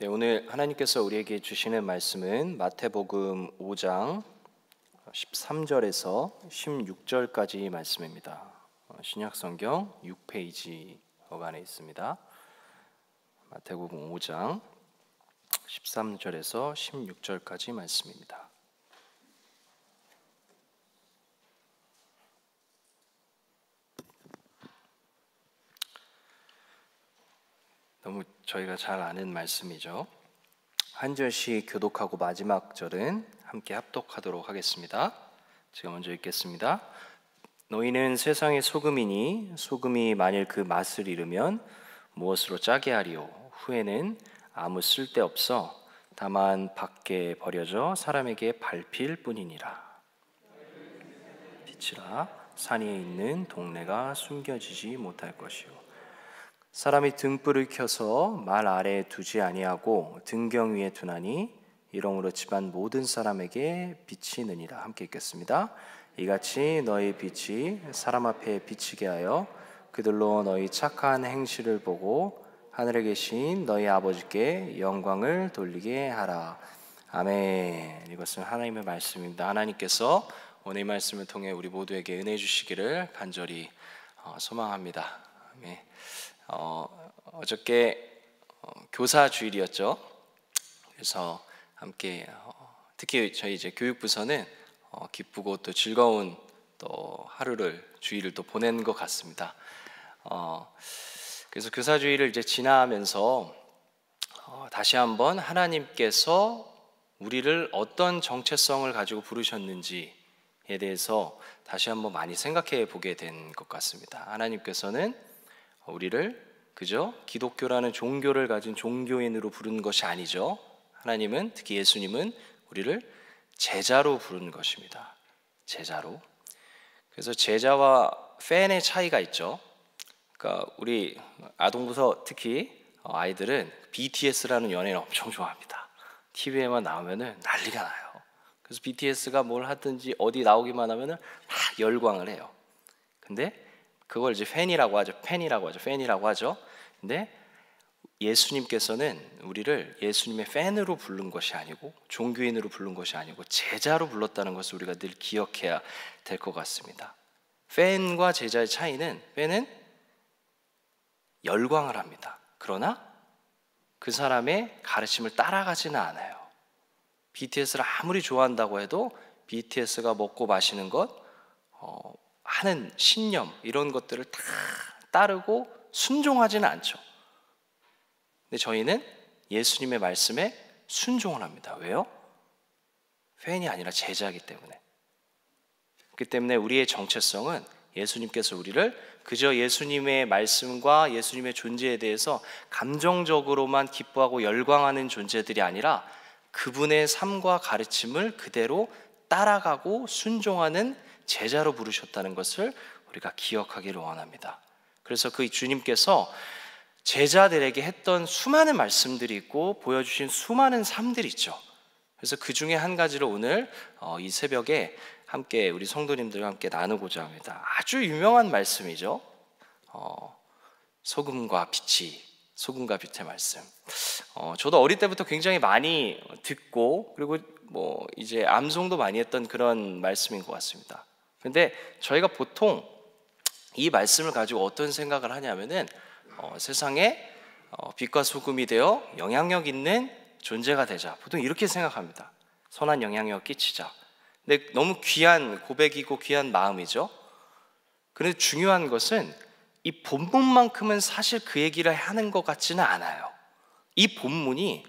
네, 오늘 하나님께서 우리에게 주시는 말씀은 마태복음 5장 13절에서 16절까지 말씀입니다. 신약성경 6페이지 어간에 있습니다. 마태복음 5장 13절에서 16절까지 말씀입니다. 너무 저희가 잘 아는 말씀이죠. 한 절씩 교독하고 마지막 절은 함께 합독하도록 하겠습니다. 제가 먼저 읽겠습니다. 너희는 세상의 소금이니 소금이 만일 그 맛을 잃으면 무엇으로 짜게 하리요? 후에는 아무 쓸데없어 다만 밖에 버려져 사람에게 밟힐 뿐이니라. 빛이라 산 위에 있는 동네가 숨겨지지 못할 것이요 사람이 등불을 켜서 말 아래에 두지 아니하고 등경 위에 두나니 이러므로 집안 모든 사람에게 빛이 느니라. 함께 읽겠습니다. 이같이 너희 빛이 사람 앞에 비치게 하여 그들로 너희 착한 행실을 보고 하늘에 계신 너희 아버지께 영광을 돌리게 하라. 아멘. 이것은 하나님의 말씀입니다. 하나님께서 오늘 이 말씀을 통해 우리 모두에게 은혜 주시기를 간절히 소망합니다. 아멘. 어저께 교사 주일이었죠. 그래서 함께 특히 저희 이제 교육부서는 기쁘고 또 즐거운 또 하루를 주일을 또 보낸 것 같습니다. 그래서 교사 주일을 이제 지나면서 다시 한번 하나님께서 우리를 어떤 정체성을 가지고 부르셨는지에 대해서 다시 한번 많이 생각해 보게 된 것 같습니다. 하나님께서는 우리를 그저 기독교라는 종교를 가진 종교인으로 부르는 것이 아니죠. 하나님은, 특히 예수님은 우리를 제자로 부르는 것입니다. 제자로. 그래서 제자와 팬의 차이가 있죠. 그러니까 우리 아동부서 특히 아이들은 BTS라는 연예인 엄청 좋아합니다. TV에만 나오면은 난리가 나요. 그래서 BTS가 뭘 하든지 어디 나오기만 하면은 막 열광을 해요. 근데 그걸 이제 팬이라고 하죠. 근데 예수님께서는 우리를 예수님의 팬으로 부른 것이 아니고 종교인으로 부른 것이 아니고 제자로 불렀다는 것을 우리가 늘 기억해야 될 것 같습니다. 팬과 제자의 차이는, 팬은 열광을 합니다. 그러나 그 사람의 가르침을 따라가지는 않아요. BTS를 아무리 좋아한다고 해도 BTS가 먹고 마시는 것, 하는 신념 이런 것들을 다 따르고 순종하지는 않죠. 근데 저희는 예수님의 말씀에 순종을 합니다. 왜요? 팬이 아니라 제자이기 때문에. 그렇기 때문에 우리의 정체성은 예수님께서 우리를 그저 예수님의 말씀과 예수님의 존재에 대해서 감정적으로만 기뻐하고 열광하는 존재들이 아니라 그분의 삶과 가르침을 그대로 따라가고 순종하는 제자로 부르셨다는 것을 우리가 기억하기를 원합니다. 그래서 그 주님께서 제자들에게 했던 수많은 말씀들이 있고 보여주신 수많은 삶들이 있죠. 그래서 그 중에 한 가지를 오늘 이 새벽에 함께 우리 성도님들과 함께 나누고자 합니다. 아주 유명한 말씀이죠. 소금과 빛의 말씀. 저도 어릴 때부터 굉장히 많이 듣고 그리고 뭐 이제 암송도 많이 했던 그런 말씀인 것 같습니다. 근데 저희가 보통 이 말씀을 가지고 어떤 생각을 하냐면은 세상에 빛과 소금이 되어 영향력 있는 존재가 되자, 보통 이렇게 생각합니다. 선한 영향력을 끼치자. 근데 너무 귀한 고백이고 귀한 마음이죠. 그런데 중요한 것은 이 본문만큼은 사실 그 얘기를 하는 것 같지는 않아요. 이 본문이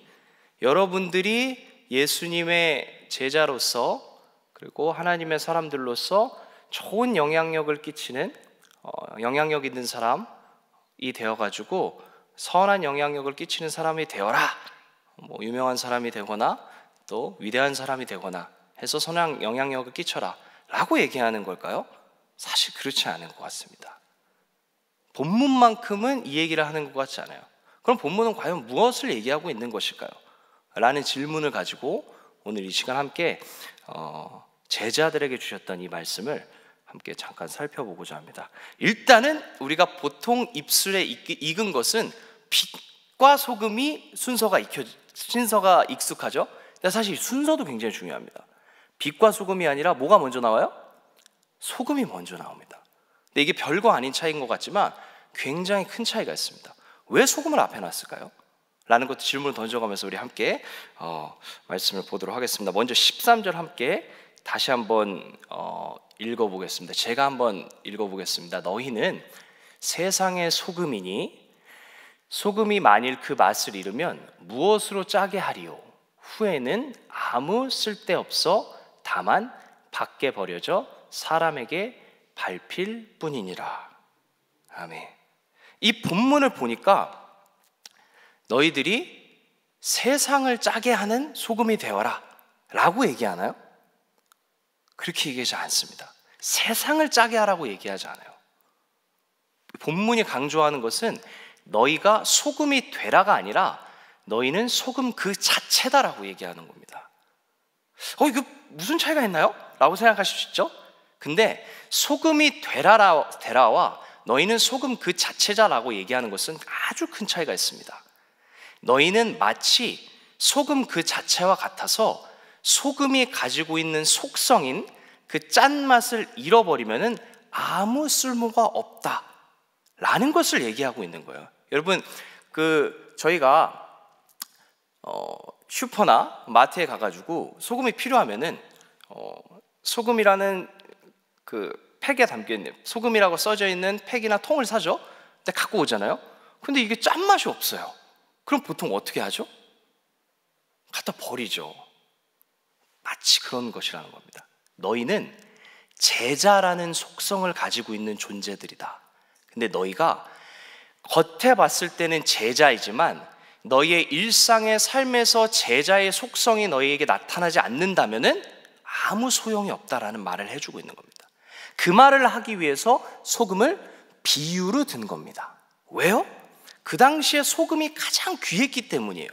여러분들이 예수님의 제자로서 그리고 하나님의 사람들로서 좋은 영향력을 끼치는 영향력 있는 사람이 되어가지고 선한 영향력을 끼치는 사람이 되어라, 뭐 유명한 사람이 되거나 또 위대한 사람이 되거나 해서 선한 영향력을 끼쳐라 라고 얘기하는 걸까요? 사실 그렇지 않은 것 같습니다. 본문만큼은 이 얘기를 하는 것 같지 않아요. 그럼 본문은 과연 무엇을 얘기하고 있는 것일까요? 라는 질문을 가지고 오늘 이 시간 함께 제자들에게 주셨던 이 말씀을 함께 잠깐 살펴보고자 합니다. 일단은 우리가 보통 입술에 익은 것은 빛과 소금이 순서가 순서가 익숙하죠? 근데 사실 순서도 굉장히 중요합니다. 빛과 소금이 아니라 뭐가 먼저 나와요? 소금이 먼저 나옵니다. 근데 이게 별거 아닌 차이인 것 같지만 굉장히 큰 차이가 있습니다. 왜 소금을 앞에 놨을까요? 라는 것도 질문을 던져가면서 우리 함께 말씀을 보도록 하겠습니다. 먼저 13절 함께 다시 한번 읽어보겠습니다. 제가 한번 읽어보겠습니다. 너희는 세상의 소금이니 소금이 만일 그 맛을 잃으면 무엇으로 짜게 하리요? 후에는 아무 쓸데없어 다만 밖에 버려져 사람에게 밟힐 뿐이니라. 아멘. 이 본문을 보니까 너희들이 세상을 짜게 하는 소금이 되어라 라고 얘기하나요? 그렇게 얘기하지 않습니다. 세상을 짜게 하라고 얘기하지 않아요. 본문이 강조하는 것은 너희가 소금이 되라가 아니라 너희는 소금 그 자체다라고 얘기하는 겁니다. 이거 무슨 차이가 있나요? 라고 생각하실 수 있죠? 근데 소금이 되라와 너희는 소금 그 자체자라고 얘기하는 것은 아주 큰 차이가 있습니다. 너희는 마치 소금 그 자체와 같아서 소금이 가지고 있는 속성인 그 짠맛을 잃어버리면은 아무 쓸모가 없다라는 것을 얘기하고 있는 거예요. 여러분, 저희가 슈퍼나 마트에 가가지고 소금이 필요하면은 소금이라는 그 팩에 담겨있는 소금이라고 써져 있는 팩이나 통을 사죠. 근데 갖고 오잖아요. 근데 이게 짠맛이 없어요. 그럼 보통 어떻게 하죠? 갖다 버리죠. 마치 그런 것이라는 겁니다. 너희는 제자라는 속성을 가지고 있는 존재들이다. 근데 너희가 겉에 봤을 때는 제자이지만 너희의 일상의 삶에서 제자의 속성이 너희에게 나타나지 않는다면은 아무 소용이 없다라는 말을 해주고 있는 겁니다. 그 말을 하기 위해서 소금을 비유로 든 겁니다. 왜요? 그 당시에 소금이 가장 귀했기 때문이에요.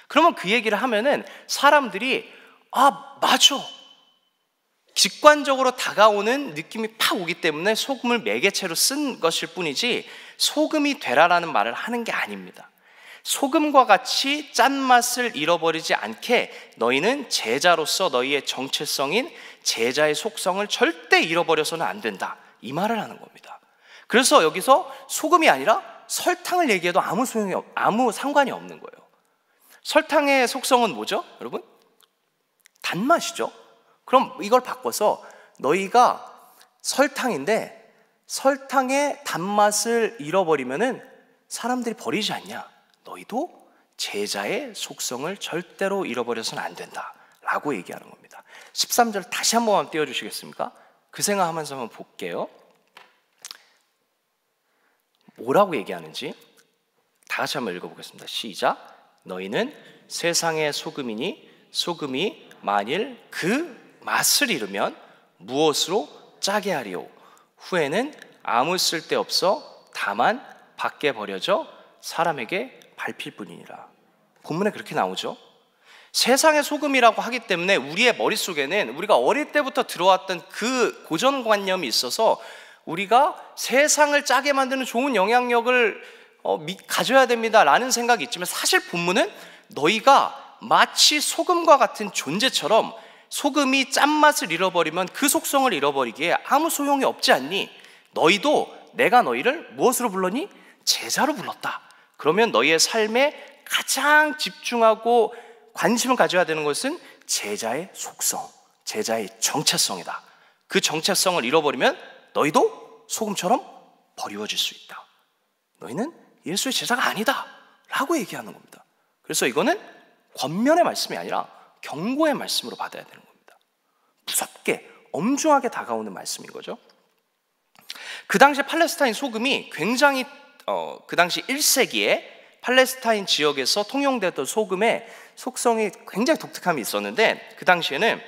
그러면 그 얘기를 하면은 사람들이 맞아, 직관적으로 다가오는 느낌이 팍 오기 때문에 소금을 매개체로 쓴 것일 뿐이지 소금이 되라라는 말을 하는 게 아닙니다. 소금과 같이 짠맛을 잃어버리지 않게 너희는 제자로서 너희의 정체성인 제자의 속성을 절대 잃어버려서는 안 된다, 이 말을 하는 겁니다. 그래서 여기서 소금이 아니라 설탕을 얘기해도 아무 상관이 없는 거예요. 설탕의 속성은 뭐죠, 여러분? 단맛이죠. 그럼 이걸 바꿔서 너희가 설탕인데 설탕의 단맛을 잃어버리면은 사람들이 버리지 않냐? 너희도 제자의 속성을 절대로 잃어버려서는 안 된다 라고 얘기하는 겁니다. 13절 다시 한 번만 띄워주시겠습니까? 그 생각하면서 한번 볼게요. 뭐라고 얘기하는지 다 같이 한번 읽어보겠습니다. 시작. 너희는 세상의 소금이니 소금이 만일 그 맛을 잃으면 무엇으로 짜게 하리요? 후에는 아무 쓸데없어 다만 밖에 버려져 사람에게 밟힐 뿐이니라. 본문에 그렇게 나오죠. 세상의 소금이라고 하기 때문에 우리의 머릿속에는 우리가 어릴 때부터 들어왔던 그 고정관념이 있어서 우리가 세상을 짜게 만드는 좋은 영향력을 가져야 됩니다라는 생각이 있지만, 사실 본문은 너희가 마치 소금과 같은 존재처럼 소금이 짠맛을 잃어버리면 그 속성을 잃어버리기에 아무 소용이 없지 않니? 너희도 내가 너희를 무엇으로 불렀니? 제자로 불렀다. 그러면 너희의 삶에 가장 집중하고 관심을 가져야 되는 것은 제자의 속성, 제자의 정체성이다. 그 정체성을 잃어버리면 너희도 소금처럼 버리워질 수 있다. 너희는 예수의 제자가 아니다 라고 얘기하는 겁니다. 그래서 이거는 권면의 말씀이 아니라 경고의 말씀으로 받아야 되는 겁니다. 무섭게 엄중하게 다가오는 말씀인 거죠. 그 당시 팔레스타인 소금이 굉장히 그 당시 1세기에 팔레스타인 지역에서 통용되었던 소금의 속성이 굉장히 독특함이 있었는데, 그 당시에는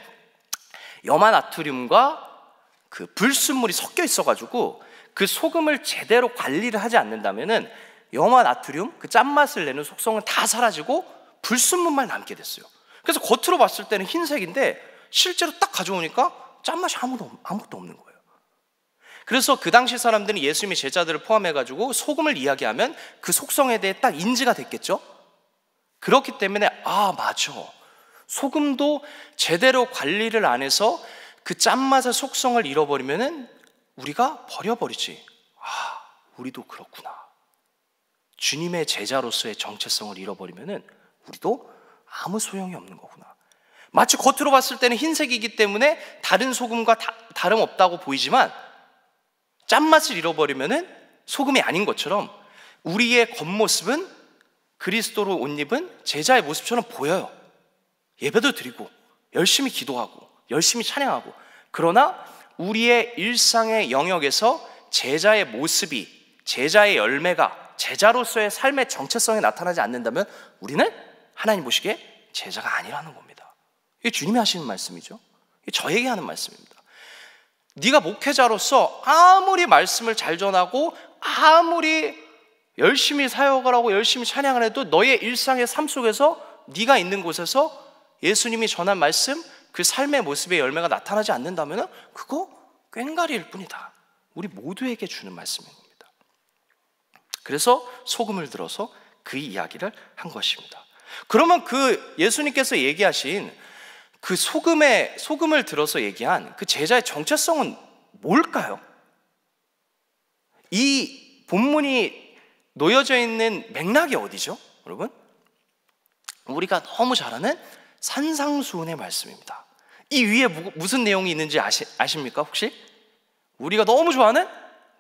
염화나트륨과 그 불순물이 섞여 있어가지고 그 소금을 제대로 관리를 하지 않는다면은 염화나트륨, 그 짠맛을 내는 속성은 다 사라지고 불순물만 남게 됐어요. 그래서 겉으로 봤을 때는 흰색인데 실제로 딱 가져오니까 짠맛이 아무것도 없는 거예요. 그래서 그 당시 사람들은 예수님의 제자들을 포함해가지고 소금을 이야기하면 그 속성에 대해 딱 인지가 됐겠죠. 그렇기 때문에 맞아, 소금도 제대로 관리를 안 해서 그 짠맛의 속성을 잃어버리면은 우리가 버려버리지. 우리도 그렇구나. 주님의 제자로서의 정체성을 잃어버리면은 우리도 아무 소용이 없는 거구나. 마치 겉으로 봤을 때는 흰색이기 때문에 다른 소금과 다름없다고 보이지만 짠맛을 잃어버리면은 소금이 아닌 것처럼 우리의 겉모습은, 그리스도로 옷 입은 제자의 모습처럼 보여요. 예배도 드리고 열심히 기도하고 열심히 찬양하고, 그러나 우리의 일상의 영역에서 제자의 모습이, 제자의 열매가, 제자로서의 삶의 정체성이 나타나지 않는다면 우리는 하나님 보시기에 제자가 아니라는 겁니다. 이게 주님이 하시는 말씀이죠. 이게 저에게 하는 말씀입니다. 네가 목회자로서 아무리 말씀을 잘 전하고 아무리 열심히 사역을 하고 열심히 찬양을 해도 너의 일상의 삶 속에서, 네가 있는 곳에서 예수님이 전한 말씀, 그 삶의 모습의 열매가 나타나지 않는다면 그거 꽹과리일 뿐이다. 우리 모두에게 주는 말씀인 겁니다. 그래서 소금을 들어서 그 이야기를 한 것입니다. 그러면 그 예수님께서 얘기하신 그 소금을 들어서 얘기한 그 제자의 정체성은 뭘까요? 이 본문이 놓여져 있는 맥락이 어디죠, 여러분? 우리가 너무 잘 아는 산상수훈의 말씀입니다. 이 위에 무슨 내용이 있는지 아십니까 혹시? 우리가 너무 좋아하는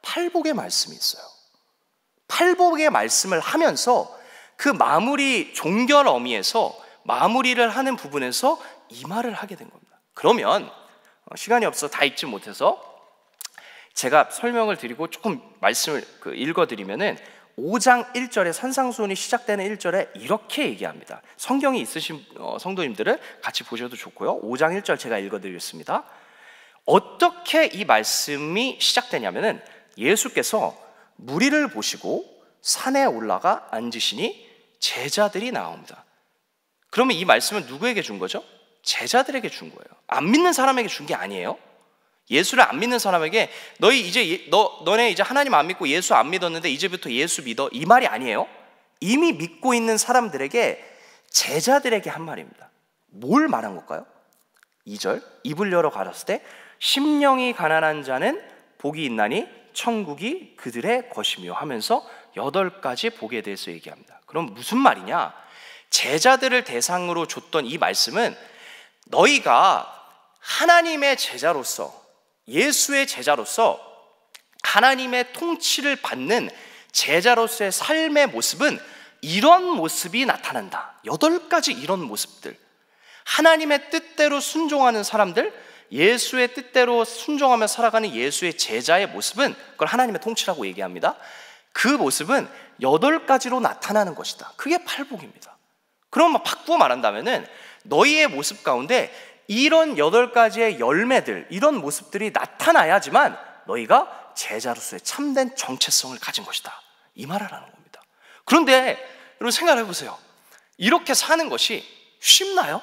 팔복의 말씀이 있어요. 팔복의 말씀을 하면서 그 마무리, 종결 어미에서 마무리를 하는 부분에서 이 말을 하게 된 겁니다. 그러면 시간이 없어 다 읽지 못해서 제가 설명을 드리고 조금 말씀을 읽어드리면은 5장 1절에 산상수훈이 시작되는 1절에 이렇게 얘기합니다. 성경이 있으신 성도님들은 같이 보셔도 좋고요. 5장 1절 제가 읽어드리겠습니다. 어떻게 이 말씀이 시작되냐면은 예수께서 무리를 보시고 산에 올라가 앉으시니 제자들이 나옵니다. 그러면 이 말씀은 누구에게 준 거죠? 제자들에게 준 거예요. 안 믿는 사람에게 준 게 아니에요. 예수를 안 믿는 사람에게 너네 이제 하나님 안 믿고 예수 안 믿었는데 이제부터 예수 믿어, 이 말이 아니에요. 이미 믿고 있는 사람들에게, 제자들에게 한 말입니다. 뭘 말한 걸까요? 2절, 입을 열어 가랐을 때 심령이 가난한 자는 복이 있나니 천국이 그들의 것이며 하면서 8가지 복에 대해서 얘기합니다. 그럼 무슨 말이냐? 제자들을 대상으로 줬던 이 말씀은 너희가 하나님의 제자로서, 예수의 제자로서 하나님의 통치를 받는 제자로서의 삶의 모습은 이런 모습이 나타난다. 8가지 이런 모습들. 하나님의 뜻대로 순종하는 사람들, 예수의 뜻대로 순종하며 살아가는 예수의 제자의 모습은, 그걸 하나님의 통치라고 얘기합니다. 그 모습은 8가지로 나타나는 것이다. 그게 팔복입니다. 그럼 바꾸어 말한다면은 너희의 모습 가운데 이런 8가지의 열매들, 이런 모습들이 나타나야지만 너희가 제자로서의 참된 정체성을 가진 것이다, 이 말을 하는 겁니다. 그런데 여러분 생각을 해보세요. 이렇게 사는 것이 쉽나요?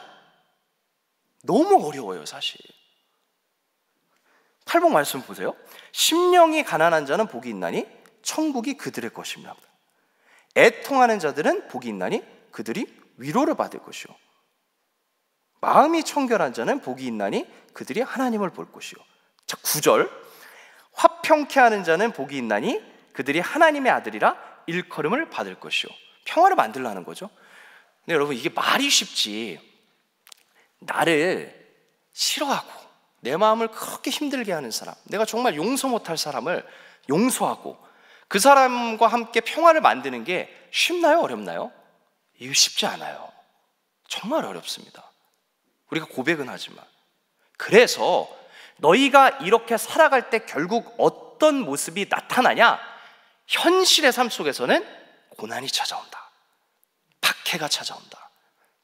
너무 어려워요, 사실. 팔복 말씀 보세요. 심령이 가난한 자는 복이 있나니 천국이 그들의 것입니다. 애통하는 자들은 복이 있나니 그들이 위로를 받을 것이요. 마음이 청결한 자는 복이 있나니 그들이 하나님을 볼 것이요. 자, 9절. 화평케 하는 자는 복이 있나니 그들이 하나님의 아들이라 일컬음을 받을 것이요. 평화를 만들라는 거죠. 근데 여러분 이게 말이 쉽지, 나를 싫어하고 내 마음을 그렇게 힘들게 하는 사람, 내가 정말 용서 못할 사람을 용서하고 그 사람과 함께 평화를 만드는 게 쉽나요? 어렵나요? 이거 쉽지 않아요. 정말 어렵습니다. 우리가 고백은 하지만. 그래서 너희가 이렇게 살아갈 때 결국 어떤 모습이 나타나냐? 현실의 삶 속에서는 고난이 찾아온다, 박해가 찾아온다,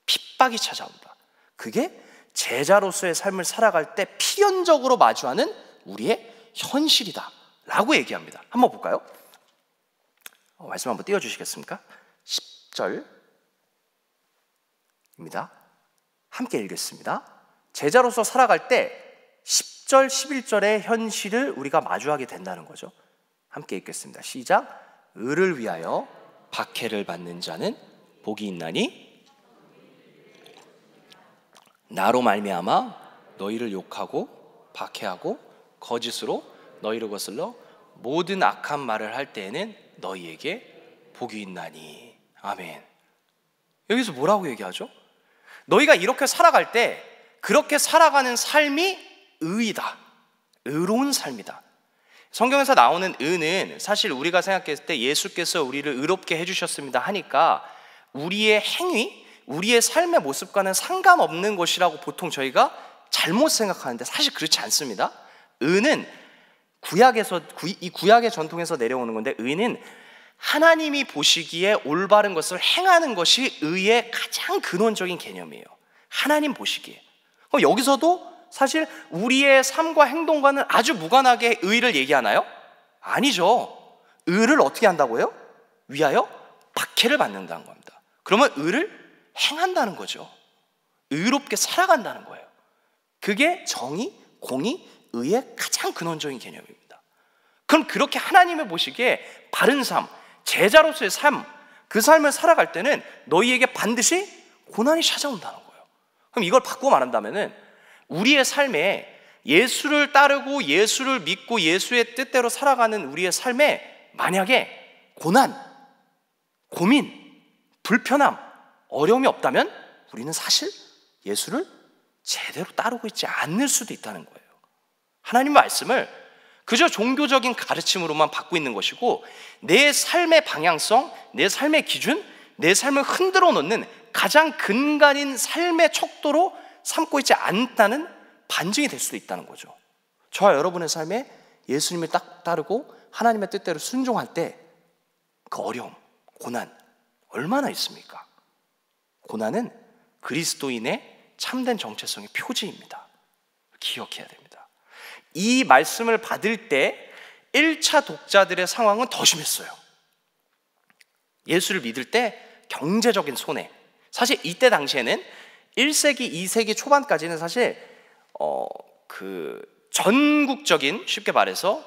핍박이 찾아온다. 그게 제자로서의 삶을 살아갈 때 필연적으로 마주하는 우리의 현실이다 라고 얘기합니다. 한번 볼까요? 말씀 한번 띄워주시겠습니까? 10절입니다. 함께 읽겠습니다. 제자로서 살아갈 때 10절, 11절의 현실을 우리가 마주하게 된다는 거죠. 함께 읽겠습니다. 시작. 의를 위하여 박해를 받는 자는 복이 있나니 나로 말미암아 너희를 욕하고 박해하고 거짓으로 너희를 거슬러 모든 악한 말을 할 때에는 너희에게 복이 있나니. 아멘. 여기서 뭐라고 얘기하죠? 너희가 이렇게 살아갈 때 그렇게 살아가는 삶이 의이다, 의로운 삶이다. 성경에서 나오는 의는 사실 우리가 생각했을 때 예수께서 우리를 의롭게 해주셨습니다 하니까 우리의 행위, 우리의 삶의 모습과는 상관없는 것이라고 보통 저희가 잘못 생각하는데 사실 그렇지 않습니다. 의는 이 구약의 전통에서 내려오는 건데, 의는 하나님이 보시기에 올바른 것을 행하는 것이 의의 가장 근원적인 개념이에요. 하나님 보시기에. 그럼 여기서도 사실 우리의 삶과 행동과는 아주 무관하게 의를 얘기하나요? 아니죠. 의를 어떻게 한다고요? 위하여 박해를 받는다는 겁니다. 그러면 의를 행한다는 거죠. 의롭게 살아간다는 거예요. 그게 정의, 공의, 의의 가장 근원적인 개념입니다. 그럼 그렇게 하나님을 보시기에 바른 삶, 제자로서의 삶, 그 삶을 살아갈 때는 너희에게 반드시 고난이 찾아온다는 거예요. 그럼 이걸 바꾸고 말한다면은 우리의 삶에 예수를 따르고 예수를 믿고 예수의 뜻대로 살아가는 우리의 삶에 만약에 고난, 고민, 불편함, 어려움이 없다면 우리는 사실 예수를 제대로 따르고 있지 않을 수도 있다는 거예요. 하나님의 말씀을 그저 종교적인 가르침으로만 받고 있는 것이고 내 삶의 방향성, 내 삶의 기준, 내 삶을 흔들어 놓는 가장 근간인 삶의 척도로 삼고 있지 않다는 반증이 될 수도 있다는 거죠. 저와 여러분의 삶에 예수님을 딱 따르고 하나님의 뜻대로 순종할 때 그 어려움, 고난 얼마나 있습니까? 고난은 그리스도인의 참된 정체성의 표지입니다. 기억해야 됩니다. 이 말씀을 받을 때 1차 독자들의 상황은 더 심했어요. 예수를 믿을 때 경제적인 손해, 사실 이때 당시에는 1세기, 2세기 초반까지는 사실 전국적인, 쉽게 말해서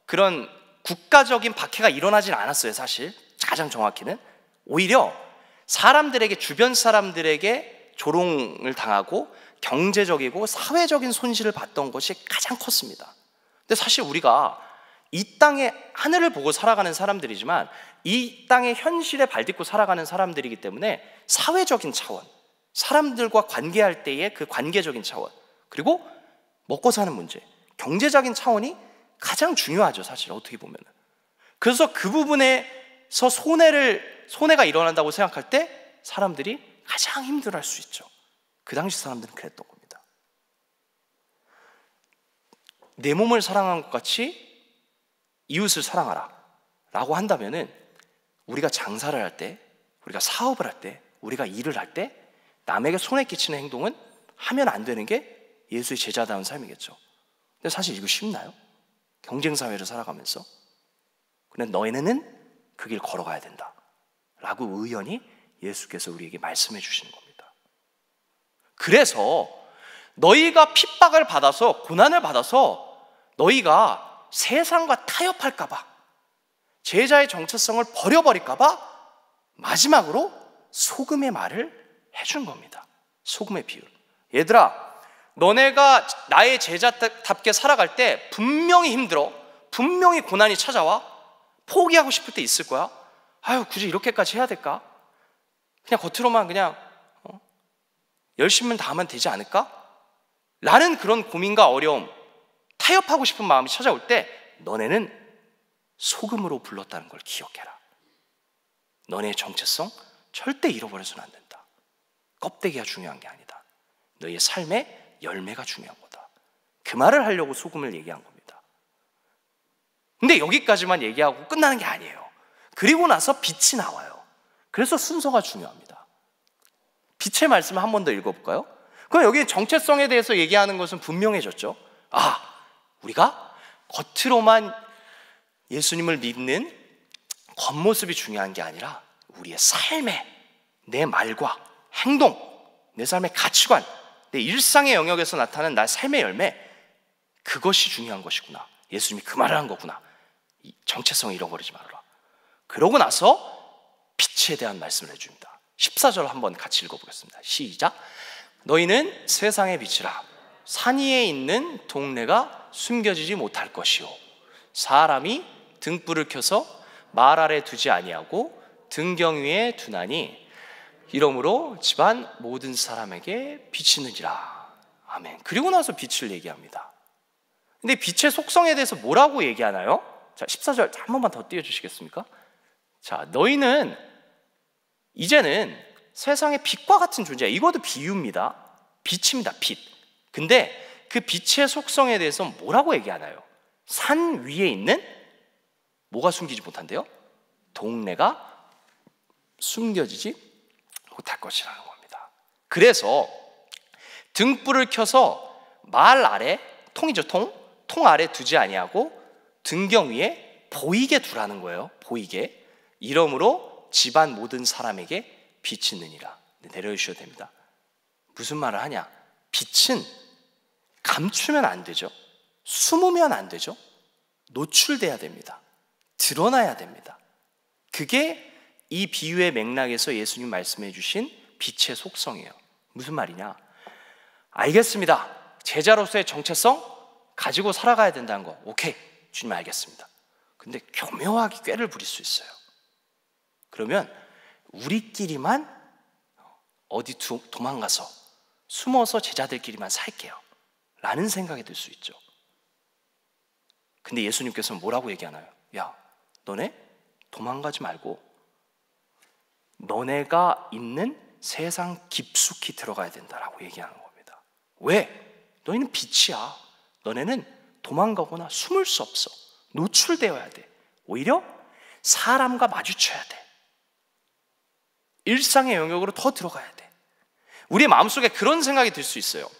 그런 국가적인 박해가 일어나진 않았어요. 사실 가장 정확히는 오히려 사람들에게, 주변 사람들에게 조롱을 당하고 경제적이고 사회적인 손실을 봤던 것이 가장 컸습니다. 근데 사실 우리가 이 땅의 하늘을 보고 살아가는 사람들이지만 이 땅의 현실에 발딛고 살아가는 사람들이기 때문에 사회적인 차원, 사람들과 관계할 때의 그 관계적인 차원, 그리고 먹고 사는 문제, 경제적인 차원이 가장 중요하죠. 사실 어떻게 보면. 그래서 그 부분에서 손해가 일어난다고 생각할 때 사람들이 가장 힘들어할 수 있죠. 그 당시 사람들은 그랬던 겁니다. 내 몸을 사랑한 것 같이 이웃을 사랑하라 라고 한다면은 우리가 장사를 할 때, 우리가 사업을 할 때, 우리가 일을 할 때 남에게 손해 끼치는 행동은 하면 안 되는 게 예수의 제자다운 삶이겠죠. 근데 사실 이거 쉽나요? 경쟁사회를 살아가면서. 근데 너희는 그 길 걸어가야 된다 라고 의연히 예수께서 우리에게 말씀해 주시는 겁니다. 그래서 너희가 핍박을 받아서, 고난을 받아서 너희가 세상과 타협할까 봐, 제자의 정체성을 버려버릴까 봐 마지막으로 소금의 말을 해준 겁니다. 소금의 비율. 얘들아, 너네가 나의 제자답게 살아갈 때 분명히 힘들어, 분명히 고난이 찾아와, 포기하고 싶을 때 있을 거야. 아유, 굳이 이렇게까지 해야 될까? 그냥 겉으로만 그냥 열심히만 다하면 되지 않을까? 라는 그런 고민과 어려움, 타협하고 싶은 마음이 찾아올 때 너네는 소금으로 불렀다는 걸 기억해라. 너네의 정체성 절대 잃어버려서는 안 된다. 껍데기가 중요한 게 아니다. 너희의 삶의 열매가 중요한 거다. 그 말을 하려고 소금을 얘기한 겁니다. 근데 여기까지만 얘기하고 끝나는 게 아니에요. 그리고 나서 빛이 나와요. 그래서 순서가 중요합니다. 빛의 말씀을 한 번 더 읽어볼까요? 그럼 여기 정체성에 대해서 얘기하는 것은 분명해졌죠. 우리가 겉으로만 예수님을 믿는 겉모습이 중요한 게 아니라 우리의 삶에, 내 말과 행동, 내 삶의 가치관, 내 일상의 영역에서 나타나는 나의 삶의 열매, 그것이 중요한 것이구나. 예수님이 그 말을 한 거구나. 이 정체성을 잃어버리지 말아라. 그러고 나서 빛에 대한 말씀을 해줍니다. 14절 한번 같이 읽어보겠습니다. 시작. 너희는 세상의 빛이라. 산 위에 있는 동네가 숨겨지지 못할 것이요 사람이 등불을 켜서 말 아래 두지 아니하고 등경 위에 두나니 이러므로 집안 모든 사람에게 비치느니라. 아멘. 그리고 나서 빛을 얘기합니다. 근데 빛의 속성에 대해서 뭐라고 얘기하나요? 자, 14절 한 번만 더 띄워주시겠습니까? 자, 너희는 이제는 세상의 빛과 같은 존재야. 이것도 비유입니다. 빛입니다. 빛. 근데 그 빛의 속성에 대해서 뭐라고 얘기하나요? 산 위에 있는 뭐가 숨기지 못한대요? 동네가 숨겨지지 못할 것이라는 겁니다. 그래서 등불을 켜서 말 아래, 통이죠, 통 아래 두지 아니하고 등경 위에 보이게 두라는 거예요. 보이게. 이러므로 집안 모든 사람에게 빛이 느니라. 내려주셔도 됩니다. 무슨 말을 하냐? 빛은 감추면 안 되죠. 숨으면 안 되죠. 노출돼야 됩니다. 드러나야 됩니다. 그게 이 비유의 맥락에서 예수님 말씀해 주신 빛의 속성이에요. 무슨 말이냐? 알겠습니다. 제자로서의 정체성 가지고 살아가야 된다는 거. 오케이, 주님 알겠습니다. 근데 교묘하게 꾀를 부릴 수 있어요. 그러면 우리끼리만 어디 도망가서 숨어서 제자들끼리만 살게요 라는 생각이 들 수 있죠. 근데 예수님께서는 뭐라고 얘기하나요? 야, 너네 도망가지 말고 너네가 있는 세상 깊숙이 들어가야 된다라고 얘기하는 겁니다. 왜? 너희는 빛이야. 너네는 도망가거나 숨을 수 없어. 노출되어야 돼. 오히려 사람과 마주쳐야 돼. 일상의 영역으로 더 들어가야 돼. 우리 마음속에 그런 생각이 들 수 있어요.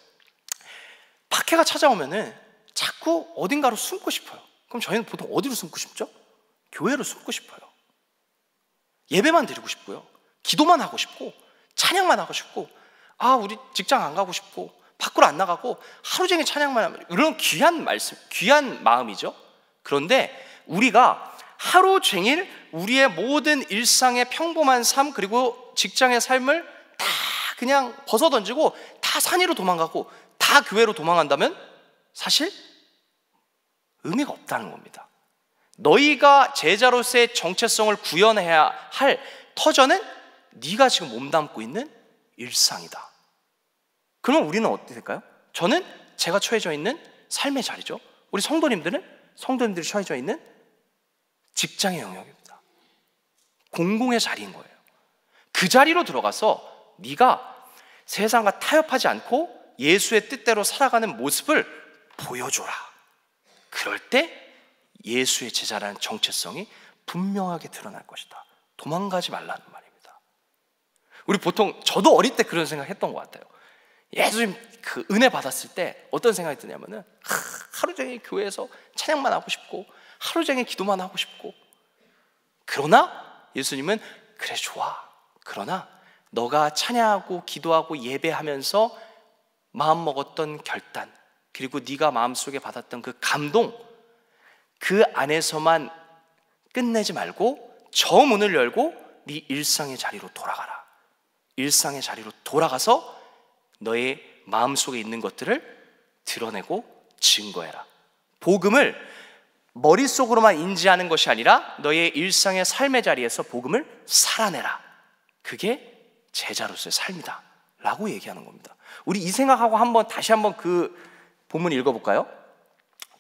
박해가 찾아오면은 자꾸 어딘가로 숨고 싶어요. 그럼 저희는 보통 어디로 숨고 싶죠? 교회로 숨고 싶어요. 예배만 드리고 싶고요. 기도만 하고 싶고 찬양만 하고 싶고 우리 직장 안 가고 싶고 밖으로 안 나가고 하루 종일 찬양만 하면 이런 귀한 말씀, 귀한 마음이죠. 그런데 우리가 하루 종일 우리의 모든 일상의 평범한 삶 그리고 직장의 삶을 다 그냥 벗어던지고 다 산 위로 도망가고 다 교회로 도망간다면 사실 의미가 없다는 겁니다. 너희가 제자로서의 정체성을 구현해야 할 터전은 네가 지금 몸담고 있는 일상이다. 그러면 우리는 어떻게 될까요? 저는 제가 처해져 있는 삶의 자리죠. 우리 성도님들이 처해져 있는 직장의 영역입니다. 공공의 자리인 거예요. 그 자리로 들어가서 네가 세상과 타협하지 않고 예수의 뜻대로 살아가는 모습을 보여줘라. 그럴 때 예수의 제자라는 정체성이 분명하게 드러날 것이다. 도망가지 말라는 말입니다. 우리 보통 저도 어릴 때 그런 생각 했던 것 같아요. 예수님 그 은혜 받았을 때 어떤 생각이 드냐면은 하루 종일 교회에서 찬양만 하고 싶고 하루 종일 기도만 하고 싶고 그러나 예수님은 그래 좋아. 그러나 너가 찬양하고 기도하고 예배하면서 마음 먹었던 결단 그리고 네가 마음속에 받았던 그 감동 그 안에서만 끝내지 말고 저 문을 열고 네 일상의 자리로 돌아가라. 일상의 자리로 돌아가서 너의 마음속에 있는 것들을 드러내고 증거해라. 복음을 머릿속으로만 인지하는 것이 아니라 너의 일상의 삶의 자리에서 복음을 살아내라. 그게 제자로서의 삶이다 라고 얘기하는 겁니다. 우리 이 생각하고 다시 한번 그 본문 읽어볼까요?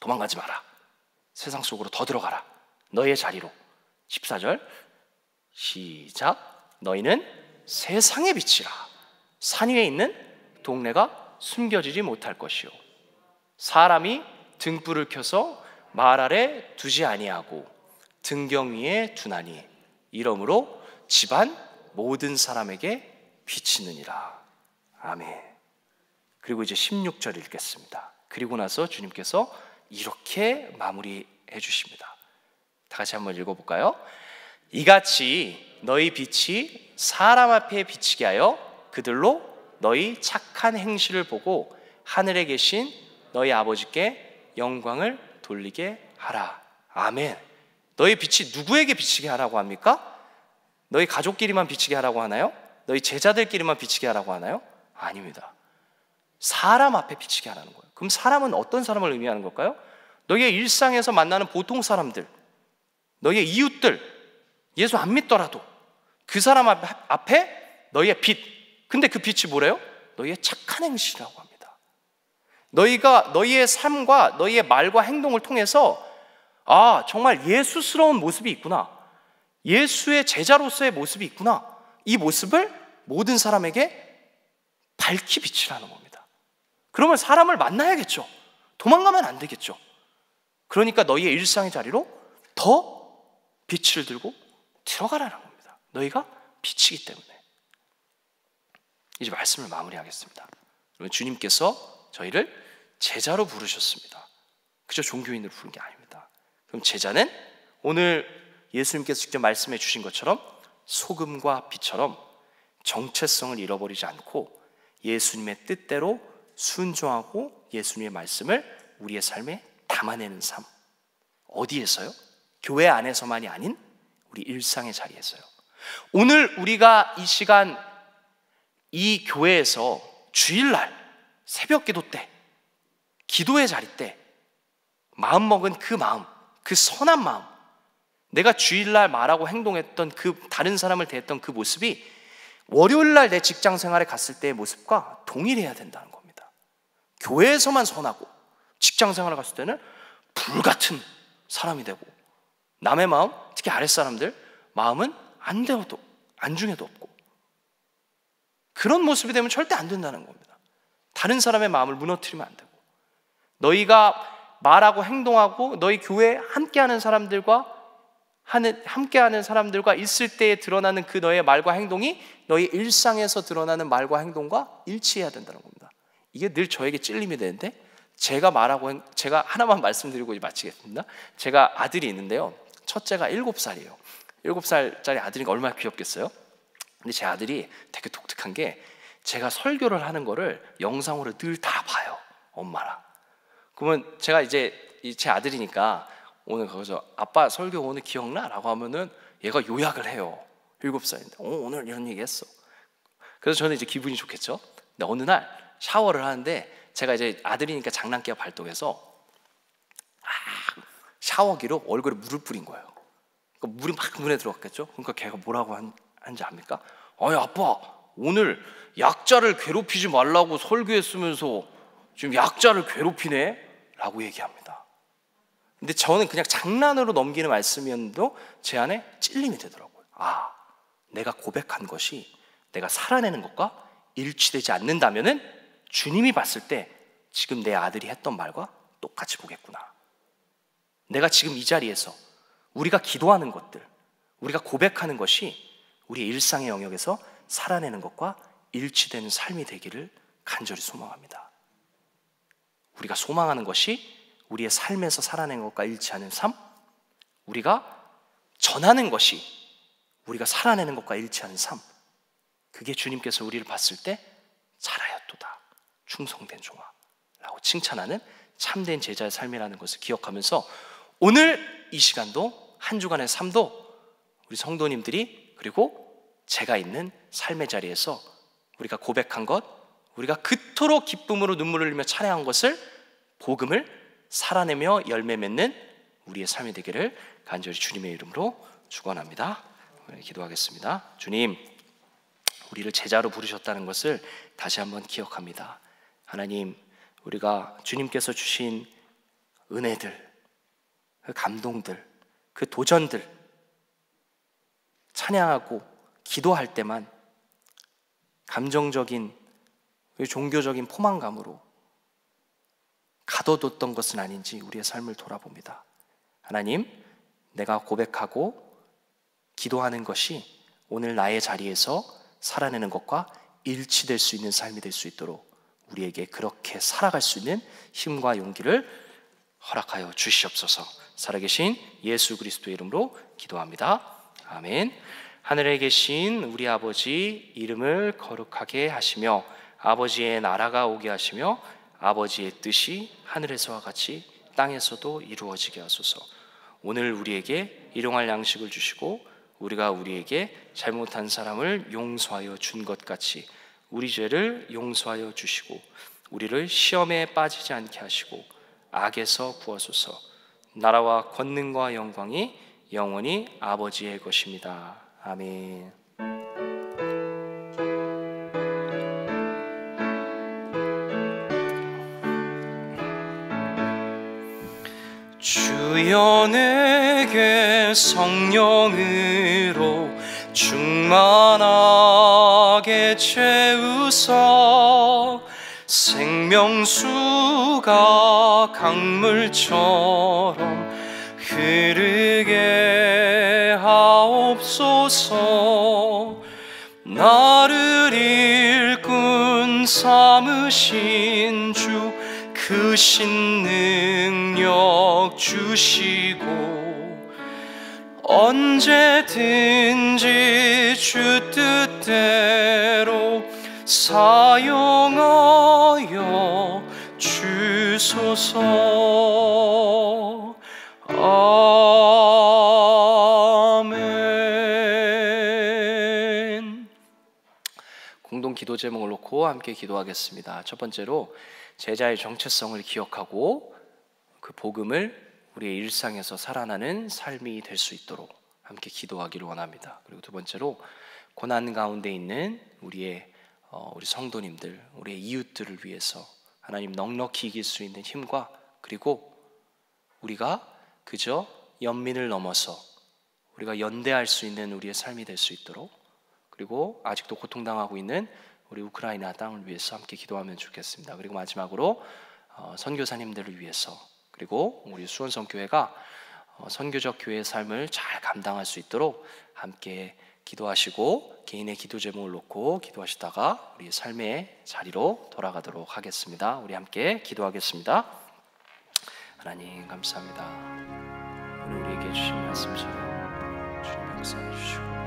도망가지 마라. 세상 속으로 더 들어가라. 너의 자리로. 14절 시작. 너희는 세상의 빛이라. 산 위에 있는 동네가 숨겨지지 못할 것이요 사람이 등불을 켜서 말 아래 두지 아니하고 등경 위에 두나니 이러므로 집안 모든 사람에게 비치느니라. 아멘. 그리고 이제 16절 읽겠습니다. 그리고 나서 주님께서 이렇게 마무리해 주십니다. 다 같이 한번 읽어볼까요? 이같이 너희 빛이 사람 앞에 비치게 하여 그들로 너희 착한 행실을 보고 하늘에 계신 너희 아버지께 영광을 돌리게 하라. 아멘. 너희 빛이 누구에게 비치게 하라고 합니까? 너희 가족끼리만 비치게 하라고 하나요? 너희 제자들끼리만 비치게 하라고 하나요? 아닙니다. 사람 앞에 비치게 하라는 거예요. 그럼 사람은 어떤 사람을 의미하는 걸까요? 너희의 일상에서 만나는 보통 사람들, 너희의 이웃들, 예수 안 믿더라도 그 사람 앞에 너희의 빛. 근데 그 빛이 뭐래요? 너희의 착한 행실이라고 합니다. 너희가 너희의 삶과 너희의 말과 행동을 통해서 정말 예수스러운 모습이 있구나, 예수의 제자로서의 모습이 있구나, 이 모습을 모든 사람에게 밝히 비치라는 겁니다. 그러면 사람을 만나야겠죠. 도망가면 안 되겠죠. 그러니까 너희의 일상의 자리로 더 빛을 들고 들어가라는 겁니다. 너희가 빛이기 때문에. 이제 말씀을 마무리하겠습니다. 그러면 주님께서 저희를 제자로 부르셨습니다. 그저 종교인으로 부른 게 아닙니다. 그럼 제자는 오늘 예수님께서 직접 말씀해 주신 것처럼 소금과 빛처럼 정체성을 잃어버리지 않고 예수님의 뜻대로 순종하고 예수님의 말씀을 우리의 삶에 담아내는 삶. 어디에서요? 교회 안에서만이 아닌 우리 일상의 자리에서요. 오늘 우리가 이 시간 이 교회에서 주일날 새벽 기도 때, 기도의 자리 때 마음먹은 그 마음, 그 선한 마음, 내가 주일날 말하고 행동했던 그 다른 사람을 대했던 그 모습이 월요일날 내 직장 생활에 갔을 때의 모습과 동일해야 된다는 겁니다. 교회에서만 선하고 직장 생활을 갔을 때는 불같은 사람이 되고 남의 마음, 특히 아랫사람들 마음은 안중에도 없고 그런 모습이 되면 절대 안 된다는 겁니다. 다른 사람의 마음을 무너뜨리면 안 되고 너희가 말하고 행동하고 너희 교회에 함께하는 사람들과 있을 때에 드러나는 그 너의 말과 행동이 너희 일상에서 드러나는 말과 행동과 일치해야 된다는 겁니다. 이게 늘 저에게 찔림이 되는데 제가 하나만 말씀드리고 마치겠습니다. 제가 아들이 있는데요. 첫째가 7살이에요. 7살짜리 아들이니까 얼마나 귀엽겠어요? 근데 제 아들이 되게 독특한 게 제가 설교를 하는 거를 영상으로 늘 다 봐요. 엄마랑. 그러면 제가 이제 제 아들이니까 오늘 거기서 아빠 설교 오늘 기억나? 라고 하면은 얘가 요약을 해요. 7살인데 오늘 이런 얘기 했어. 그래서 저는 이제 기분이 좋겠죠. 근데 어느 날 샤워를 하는데 제가 이제 아들이니까 장난기가 발동해서 샤워기로 얼굴에 물을 뿌린 거예요. 그러니까 물이 막 눈에 들어갔겠죠. 그러니까 걔가 뭐라고 한지 압니까? 아니 아빠 오늘 약자를 괴롭히지 말라고 설교했으면서 지금 약자를 괴롭히네? 라고 얘기합니다. 근데 저는 그냥 장난으로 넘기는 말씀이었는데도 제 안에 찔림이 되더라고요. 내가 고백한 것이 내가 살아내는 것과 일치되지 않는다면은 주님이 봤을 때 지금 내 아들이 했던 말과 똑같이 보겠구나. 내가 지금 이 자리에서 우리가 기도하는 것들, 우리가 고백하는 것이 우리의 일상의 영역에서 살아내는 것과 일치되는 삶이 되기를 간절히 소망합니다. 우리가 소망하는 것이 우리의 삶에서 살아낸 것과 일치하는 삶, 우리가 전하는 것이 우리가 살아내는 것과 일치하는 삶, 그게 주님께서 우리를 봤을 때 잘하였도다, 충성된 종아 라고 칭찬하는 참된 제자의 삶이라는 것을 기억하면서 오늘 이 시간도 한 주간의 삶도 우리 성도님들이 그리고 제가 있는 삶의 자리에서 우리가 고백한 것, 우리가 그토록 기쁨으로 눈물을 흘리며 찬양한 것을, 복음을 살아내며 열매 맺는 우리의 삶이 되기를 간절히 주님의 이름으로 축원합니다. 기도하겠습니다. 주님, 우리를 제자로 부르셨다는 것을 다시 한번 기억합니다. 하나님, 우리가 주님께서 주신 은혜들, 그 감동들, 그 도전들 찬양하고 기도할 때만 감정적인 종교적인 포만감으로 가둬뒀던 것은 아닌지 우리의 삶을 돌아봅니다. 하나님, 내가 고백하고 기도하는 것이 오늘 나의 자리에서 살아내는 것과 일치될 수 있는 삶이 될 수 있도록 우리에게 그렇게 살아갈 수 있는 힘과 용기를 허락하여 주시옵소서. 살아계신 예수 그리스도의 이름으로 기도합니다. 아멘. 하늘에 계신 우리 아버지, 이름을 거룩하게 하시며 아버지의 나라가 오게 하시며 아버지의 뜻이 하늘에서와 같이 땅에서도 이루어지게 하소서. 오늘 우리에게 일용할 양식을 주시고 우리가 우리에게 잘못한 사람을 용서하여 준 것 같이 우리 죄를 용서하여 주시고 우리를 시험에 빠지지 않게 하시고 악에서 구하소서. 나라와 권능과 영광이 영원히 아버지의 것입니다. 아멘. 주여 내게 성령으로 충만하게 채우사 생명수가 강물처럼 흐르게 하옵소서. 나를 일꾼 삼으신 주 크신 능력 주시고 언제든지 주 뜻대로 사용하여 주소서. 아멘. 공동 기도 제목을 놓고 함께 기도하겠습니다. 첫 번째로 제자의 정체성을 기억하고 그 복음을 우리의 일상에서 살아나는 삶이 될 수 있도록 함께 기도하기를 원합니다. 그리고 두 번째로 고난 가운데 있는 우리 성도님들, 우리의 이웃들을 위해서 하나님 넉넉히 이길 수 있는 힘과, 그리고 우리가 그저 연민을 넘어서 우리가 연대할 수 있는 우리의 삶이 될 수 있도록, 그리고 아직도 고통당하고 있는 우리 우크라이나 땅을 위해서 함께 기도하면 좋겠습니다. 그리고 마지막으로 선교사님들을 위해서, 그리고 우리 수원성교회가 선교적 교회의 삶을 잘 감당할 수 있도록 함께 기도하시고 개인의 기도 제목을 놓고 기도하시다가 우리 삶의 자리로 돌아가도록 하겠습니다. 우리 함께 기도하겠습니다. 하나님 감사합니다. 오늘 우리에게 주신 말씀처럼 주님의 역사해 주시고